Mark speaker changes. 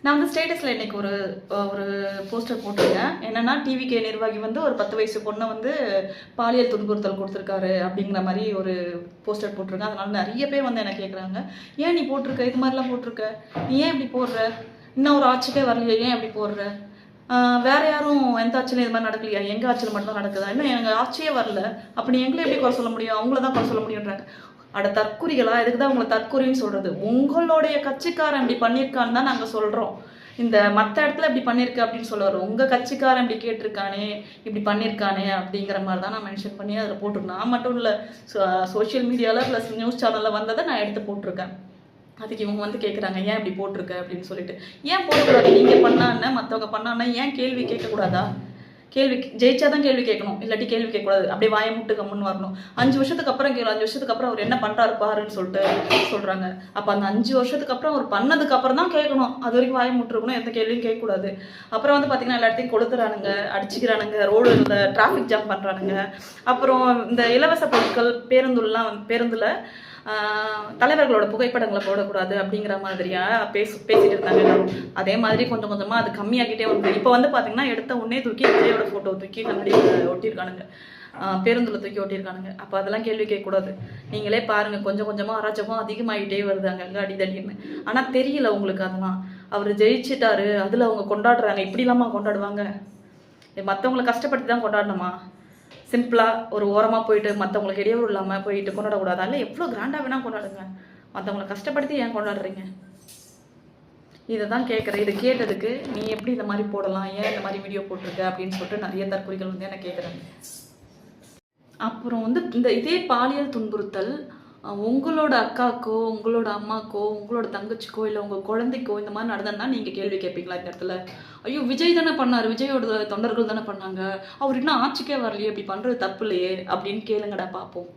Speaker 1: நான் வந்து ஸ்டேட்டஸில் இன்னைக்கு ஒரு ஒரு போஸ்டர் போட்டிருக்கேன். என்னன்னா டிவிகே நிர்வாகி வந்து ஒரு 10 வயசு பொண்ணை வந்து பாலியல் துன்புறுத்தல் கொடுத்துருக்காரு அப்படிங்கிற மாதிரி ஒரு போஸ்டர் போட்டிருக்கேன். அதனால நிறைய பேர் வந்து என்ன கேட்குறாங்க, ஏன் நீ போட்டிருக்க, இது மாதிரிலாம் போட்டிருக்க, நீ ஏன் இப்படி போடுற, இன்னும் ஒரு ஆட்சிக்கே வரலையே, ஏன் இப்படி போடுற, வேற யாரும் எந்த ஆட்சியிலும் இது மாதிரி நடக்கலையா, எங்கள் ஆட்சியில் மட்டும் தான் நடக்குதா, இன்னும் எங்கள் ஆட்சியே வரல, அப்போ நீ எங்களை எப்படி குறை சொல்ல முடியும், அவங்கள தான் குறை சொல்ல முடியுன்றாங்க. அட தற்குறிகளா, எதுக்கு தான் உங்களை தற்குறின்னு சொல்றது? உங்களுடைய கட்சிக்காரன் இப்படி பண்ணியிருக்கான்னு தான் நாங்கள் சொல்கிறோம். இந்த மற்ற இடத்துல இப்படி பண்ணியிருக்க அப்படின்னு சொல்லுவார். உங்கள் கட்சிக்காரன் இப்படி கேட்டிருக்கானே, இப்படி பண்ணியிருக்கானே அப்படிங்கிற மாதிரி தான் நான் மென்ஷன் பண்ணி அதில் போட்டிருக்கேன். நான் மட்டும் இல்லை, சோஷியல் மீடியாவில் ப்ளஸ் நியூஸ் சேனலில் வந்ததை நான் எடுத்து போட்டிருக்கேன். அதுக்கு இவங்க வந்து கேட்குறாங்க, ஏன் இப்படி போட்டிருக்க அப்படின்னு சொல்லிட்டு. ஏன் போடக்கூடாது? நீங்கள் பண்ணான்னா மற்றவங்க பண்ணான்னா ஏன் கேள்வி கேட்கக்கூடாதா? கேள்வி ஜெயிச்சாதான் கேள்வி கேட்கணும், இல்லாட்டி கேள்வி கேட்கக்கூடாது. அப்படியே வாயை முட்டு கம்முன்னு வரணும். 5 வருஷத்துக்கு அப்புறம் கேள்வி, 5 வருஷத்துக்கு அப்புறம் அவர் என்ன பண்ணுறாரு பாருன்னு சொல்லிட்டு சொல்கிறாங்க. அப்போ அந்த 5 வருஷத்துக்கு அப்புறம் அவர் பண்ணதுக்கு அப்புறம் தான் கேட்கணும். அது வரைக்கும் வாயை முட்டுருக்கணும், எந்த கேள்வியும் கேட்கக்கூடாது. அப்புறம் வந்து பார்த்தீங்கன்னா எல்லா இடத்தையும் கொடுத்துறானுங்க, அடிச்சுக்கிறானுங்க, ரோடு இந்த டிராஃபிக் ஜாம் பண்ணுறானுங்க. அப்புறம் இந்த இலவச பொருட்கள் பேருந்தில் தலைவர்களோட புகைப்படங்களை போடக்கூடாது அப்படிங்கிற மாதிரியா பேசிட்டு இருந்தாங்க எல்லாரும். அதே மாதிரி கொஞ்சம் கொஞ்சமாக அது கம்மியாகிட்டே வந்து இப்போ வந்து பார்த்தீங்கன்னா எடுத்த உடனே தூக்கி விஜயோட ஃபோட்டோ தூக்கி கண்ணாடியில் ஒட்டியிருக்கானுங்க, பேருந்தில் தூக்கி ஒட்டியிருக்கானுங்க. அப்போ அதெல்லாம் கேள்வி கேட்கக்கூடாது. நீங்களே பாருங்கள், கொஞ்சம் கொஞ்சமாக அராஜகம் அதிகமாகிட்டே வருது அங்கங்கே அடிதடின்னு. ஆனால் தெரியல உங்களுக்கு அதெல்லாம். அவர் ஜெயிச்சிட்டாரு, அதில் அவங்க கொண்டாடுறாங்க. இப்படி இல்லாமல் கொண்டாடுவாங்க? மற்றவங்களை கஷ்டப்படுத்தி தான் கொண்டாடணுமா? சிம்பிளாக ஒரு ஓரமாக போயிட்டு மற்றவங்களுக்கு இடையூறு இல்லாமல் போயிட்டு கொண்டாடக்கூடாது. அதில் எவ்வளோ கிராண்டாக வேணால் கொண்டாடுங்க. மற்றவங்களை கஷ்டப்படுத்தி ஏன் கொண்டாடுறீங்க? இதை தான் கேட்குறேன். இது கேட்டதுக்கு நீ எப்படி இந்த மாதிரி போடலாம், ஏன் இந்த மாதிரி வீடியோ போட்டிருக்க அப்படின்னு சொல்லிட்டு நிறைய தற்கொலைகள் வந்து என்ன கேட்குறாங்க. அப்புறம் வந்து இதே பாலியல் துன்புறுத்தல் உங்களோட அக்காக்கோ, உங்களோட அம்மாக்கோ, உங்களோட தங்கச்சிக்கோ, இல்லை உங்கள் குழந்தைக்கோ இந்த மாதிரி நடந்ததுன்னா நீங்கள் கேள்வி கேட்பீங்களா இந்த இடத்துல? ஐயோ விஜய் தானே பண்ணார், விஜயோட தொண்டர்கள் தானே பண்ணாங்க, அவர் இன்னும் ஆட்சிக்கே வரலையே, அப்படி பண்ணுறது தப்பு இல்லையே அப்படின்னு கேளுங்கடா பார்ப்போம்.